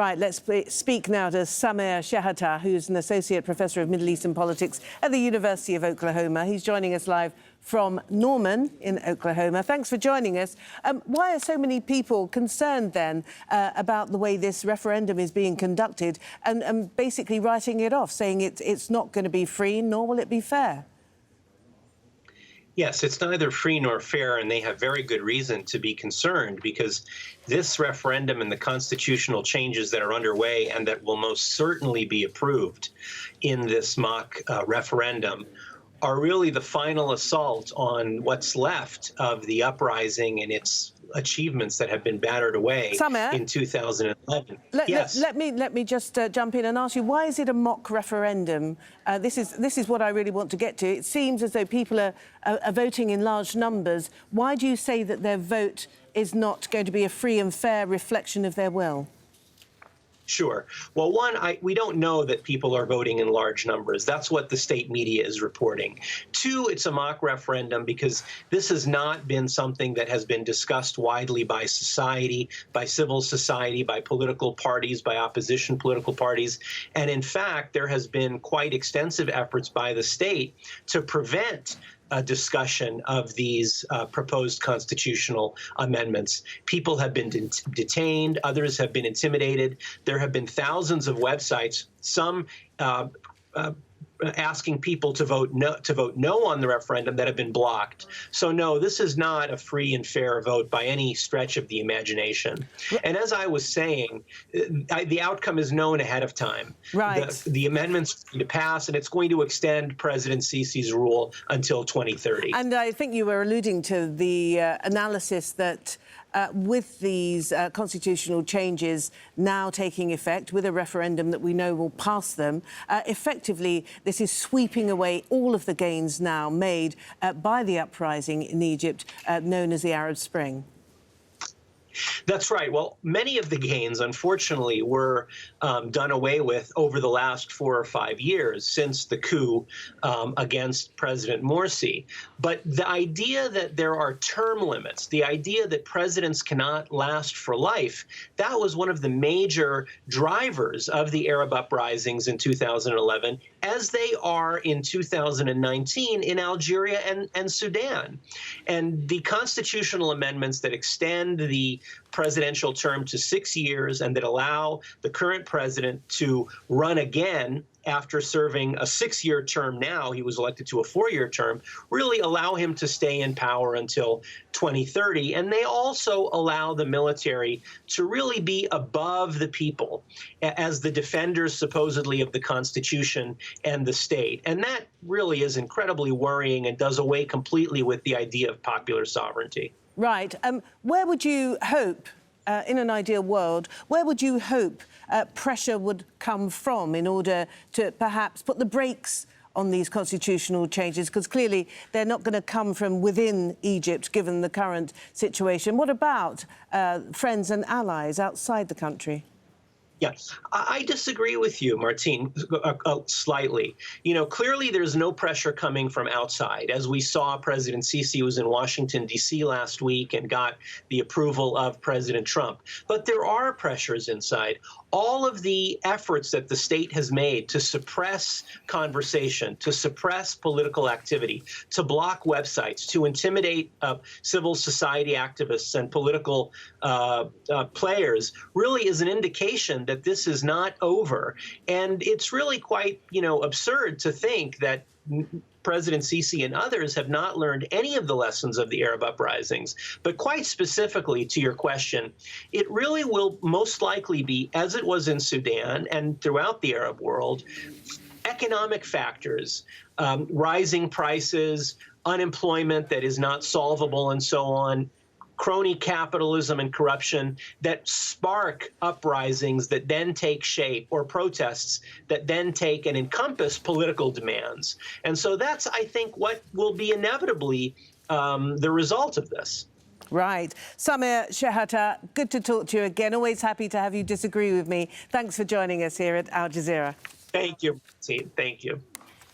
Right, let's speak now to Samer Shehata, who's an associate professor of Middle Eastern politics at the University of Oklahoma. He's joining us live from Norman in Oklahoma. Thanks for joining us. Why are so many people concerned then about the way this referendum is being conducted and basically writing it off, saying it's not going to be free, nor will it be fair? Yes, it's neither free nor fair, and they have very good reason to be concerned because this referendum and the constitutional changes that are underway and that will most certainly be approved in this mock referendum are really the final assault on what's left of the uprising and its achievements that have been battered away in 2011. Let me just jump in and ask you, why is it a mock referendum? This is what I really want to get to. It seems as though people are voting in large numbers. Why do you say that their vote is not going to be a free and fair reflection of their will? Sure. Well, one, we don't know that people are voting in large numbers. That's what the state media is reporting. Two, it's a mock referendum because this has not been something that has been discussed widely by society, by civil society, by political parties, by opposition political parties. And in fact, there has been quite extensive efforts by the state to prevent a discussion of these proposed constitutional amendments. People have been detained, others have been intimidated. There have been thousands of websites, some asking people to vote no on the referendum, that have been blocked. So no, this is not a free and fair vote by any stretch of the imagination. And as I was saying, the outcome is known ahead of time. Right. The amendments are going to pass, and it's going to extend President Sisi's rule until 2030. And I think you were alluding to the analysis that with these constitutional changes now taking effect, with a referendum that we know will pass them, effectively this is sweeping away all of the gains now made by the uprising in Egypt, known as the Arab Spring. That's right. Well, many of the gains, unfortunately, were done away with over the last 4 or 5 years since the coup against President Morsi. But the idea that there are term limits, the idea that presidents cannot last for life, that was one of the major drivers of the Arab uprisings in 2011, as they are in 2019 in Algeria and Sudan. And the constitutional amendments that extend the presidential term to 6 years and that allow the current president to run again after serving a 6-year term now, he was elected to a 4-year term, really allow him to stay in power until 2030. And they also allow the military to really be above the people as the defenders, supposedly, of the Constitution and the state. And that really is incredibly worrying and does away completely with the idea of popular sovereignty. Right. Where would you hope, in an ideal world, where would you hope pressure would come from in order to perhaps put the brakes on these constitutional changes? Because clearly they're not going to come from within Egypt, given the current situation. What about friends and allies outside the country? Yes, I disagree with you, Martine, slightly. You know, clearly there's no pressure coming from outside. As we saw, President Sisi was in Washington, D.C. last week and got the approval of President Trump. But there are pressures inside. All of the efforts that the state has made to suppress conversation, to suppress political activity, to block websites, to intimidate civil society activists and political players really is an indication that this is not over. And it's really quite, absurd to think that President Sisi and others have not learned any of the lessons of the Arab uprisings. But quite specifically to your question, it really will most likely be, as it was in Sudan and throughout the Arab world, economic factors, rising prices, unemployment that is not solvable, and so on, crony capitalism and corruption that spark uprisings that then take shape, or protests that then take and encompass political demands. And so that's, I think, what will be inevitably the result of this. Right. Samer Shehata, good to talk to you again. Always happy to have you disagree with me. Thanks for joining us here at Al Jazeera. Thank you, Martine. Thank you.